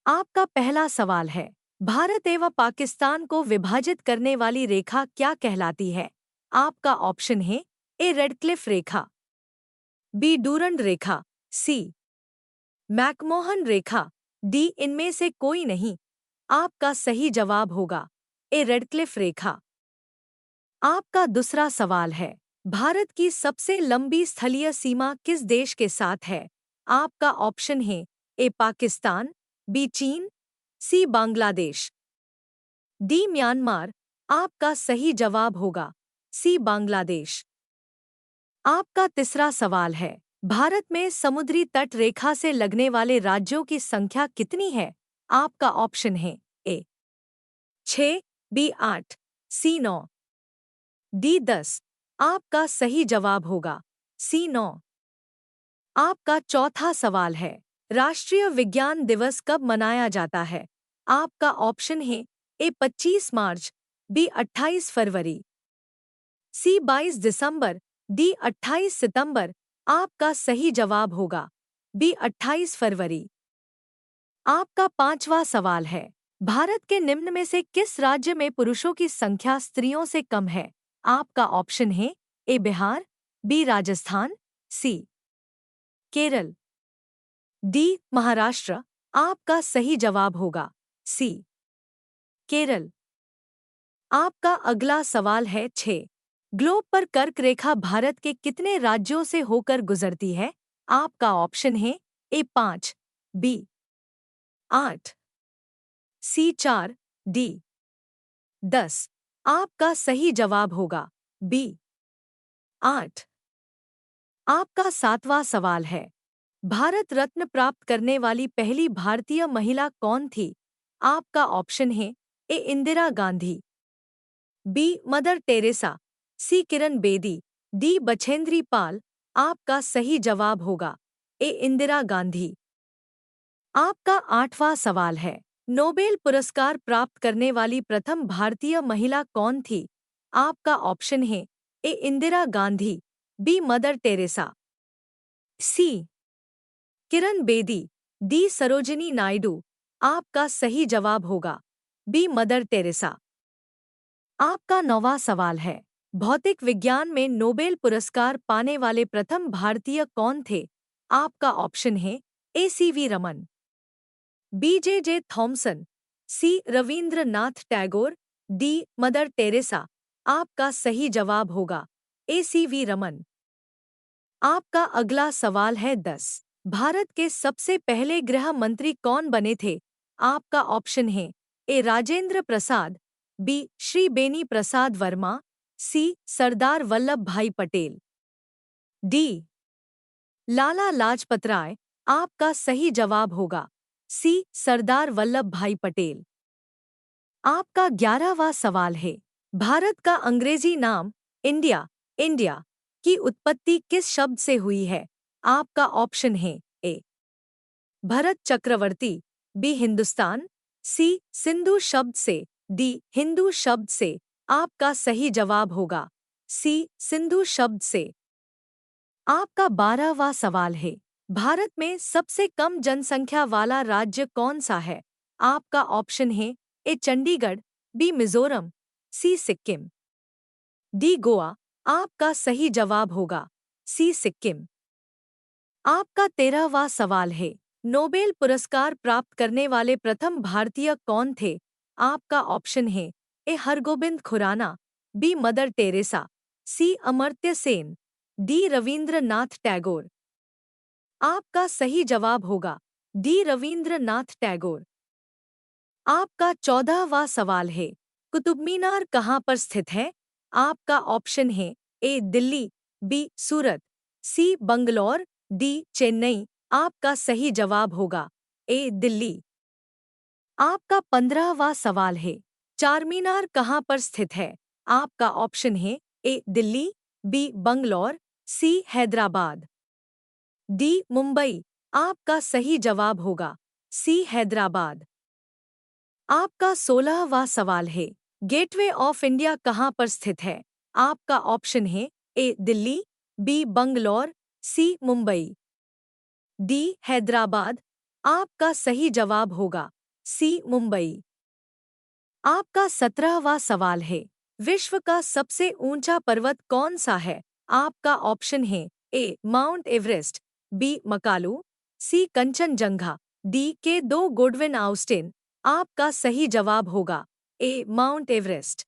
आपका पहला सवाल है, भारत एवं पाकिस्तान को विभाजित करने वाली रेखा क्या कहलाती है? आपका ऑप्शन है ए रेडक्लिफ रेखा, बी डूरंड रेखा, सी मैकमोहन रेखा, डी इनमें से कोई नहीं। आपका सही जवाब होगा ए रेडक्लिफ रेखा। आपका दूसरा सवाल है, भारत की सबसे लंबी स्थलीय सीमा किस देश के साथ है? आपका ऑप्शन है ए पाकिस्तान, बी चीन, सी बांग्लादेश, डी म्यांमार। आपका सही जवाब होगा सी बांग्लादेश। आपका तीसरा सवाल है, भारत में समुद्री तट रेखा से लगने वाले राज्यों की संख्या कितनी है? आपका ऑप्शन है ए 6, बी 8, सी 9, डी 10। आपका सही जवाब होगा सी 9। आपका चौथा सवाल है, राष्ट्रीय विज्ञान दिवस कब मनाया जाता है? आपका ऑप्शन है ए 25 मार्च, बी 28 फरवरी, सी 22 दिसंबर, डी 28 सितंबर। आपका सही जवाब होगा बी 28 फरवरी। आपका पांचवा सवाल है, भारत के निम्न में से किस राज्य में पुरुषों की संख्या स्त्रियों से कम है? आपका ऑप्शन है ए बिहार, बी राजस्थान, सी केरल, डी महाराष्ट्र। आपका सही जवाब होगा सी केरल। आपका अगला सवाल है 6, ग्लोब पर कर्क रेखा भारत के कितने राज्यों से होकर गुजरती है? आपका ऑप्शन है ए 5, बी 8, सी 4, डी 10। आपका सही जवाब होगा बी 8। आपका सातवां सवाल है, भारत रत्न प्राप्त करने वाली पहली भारतीय महिला कौन थी? आपका ऑप्शन है A Indira Gandhi, B Mother Teresa, C Kiran Bedi, D Bachendri Pal. आपका सही जवाब होगा ए इंदिरा गांधी। आपका आठवां सवाल है, नोबेल पुरस्कार प्राप्त करने वाली प्रथम भारतीय महिला कौन थी? आपका ऑप्शन है A Indira Gandhi, B Mother Teresa, C Kiran Bedi, D Sarojini Naidu. आपका सही जवाब होगा बी मदर टेरेसा। आपका नौवां सवाल है, भौतिक विज्ञान में नोबेल पुरस्कार पाने वाले प्रथम भारतीय कौन थे? आपका ऑप्शन है A C V Raman, B J Thomson, C Rabindranath Tagore, D Mother Teresa. आपका सही जवाब होगा ए सी वी रमन। आपका अगला सवाल है 10, भारत के सबसे पहले गृह मंत्री कौन बने थे? आपका ऑप्शन है ए राजेंद्र प्रसाद, बी श्री बेनी प्रसाद वर्मा, सी सरदार वल्लभ भाई पटेल, डी लाला लाजपत राय। आपका सही जवाब होगा सी सरदार वल्लभ भाई पटेल। आपका 11वां सवाल है, भारत का अंग्रेजी नाम इंडिया इंडिया की उत्पत्ति किस शब्द से हुई है? आपका ऑप्शन है ए भरत चक्रवर्ती, बी हिंदुस्तान, सी सिंधु शब्द से, डी हिंदू शब्द से। आपका सही जवाब होगा सी सिंधु शब्द से। आपका 12वां सवाल है, भारत में सबसे कम जनसंख्या वाला राज्य कौन सा है? आपका ऑप्शन है ए चंडीगढ़, बी मिजोरम, सी सिक्किम, डी गोवा। आपका सही जवाब होगा सी सिक्किम। आपका 13वां सवाल है, नोबेल पुरस्कार प्राप्त करने वाले प्रथम भारतीय कौन थे? आपका ऑप्शन है A Hargobind Khorana, B Mother Teresa, C Amartya Sen, D Rabindranath Tagore. आपका सही जवाब होगा डी रवींद्रनाथ टैगोर। आपका 14वां सवाल है, कुतुब मीनार कहाँ पर स्थित है? आपका ऑप्शन है ए दिल्ली, बी सूरत, सी बंगलौर, डी चेन्नई। आपका सही जवाब होगा ए दिल्ली। आपका 15वां सवाल है, चारमीनार कहाँ पर स्थित है? आपका ऑप्शन है ए दिल्ली, बी बंगलौर, सी हैदराबाद, डी मुंबई। आपका सही जवाब होगा सी हैदराबाद। आपका 16वां सवाल है, गेटवे ऑफ इंडिया कहाँ पर स्थित है? आपका ऑप्शन है ए दिल्ली, बी बंगलौर, सी मुंबई, डी हैदराबाद। आपका सही जवाब होगा सी मुंबई। आपका 17वां सवाल है, विश्व का सबसे ऊंचा पर्वत कौन सा है? आपका ऑप्शन है ए माउंट एवरेस्ट, बी मकालू, सी कंचनजंगा, डी के दो गुडविन आउस्टिन। आपका सही जवाब होगा ए माउंट एवरेस्ट।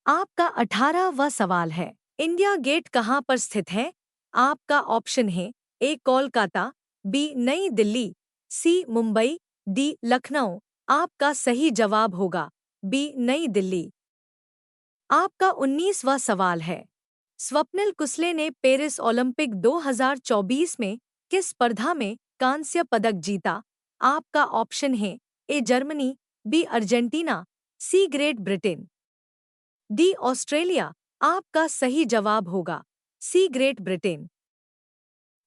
आपका 18वां सवाल है, इंडिया गेट कहाँ पर स्थित है? आपका ऑप्शन है ए कोलकाता, बी नई दिल्ली, सी मुंबई, डी लखनऊ। आपका सही जवाब होगा बी नई दिल्ली। आपका 19वां सवाल है, स्वप्निल कुसले ने पेरिस ओलंपिक 2024 में किस स्पर्धा में कांस्य पदक जीता? आपका ऑप्शन है A Germany, B Argentina, C great Britain, D Australia. आपका सही जवाब होगा सी ग्रेट ब्रिटेन।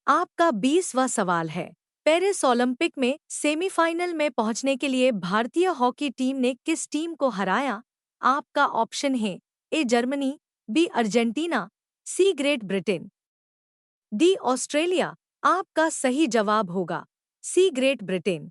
आपका 20वां सवाल है, पेरिस ओलंपिक में सेमीफाइनल में पहुंचने के लिए भारतीय हॉकी टीम ने किस टीम को हराया? आपका ऑप्शन है A Germany, B Argentina, C great Britain, D Australia. आपका सही जवाब होगा सी ग्रेट ब्रिटेन।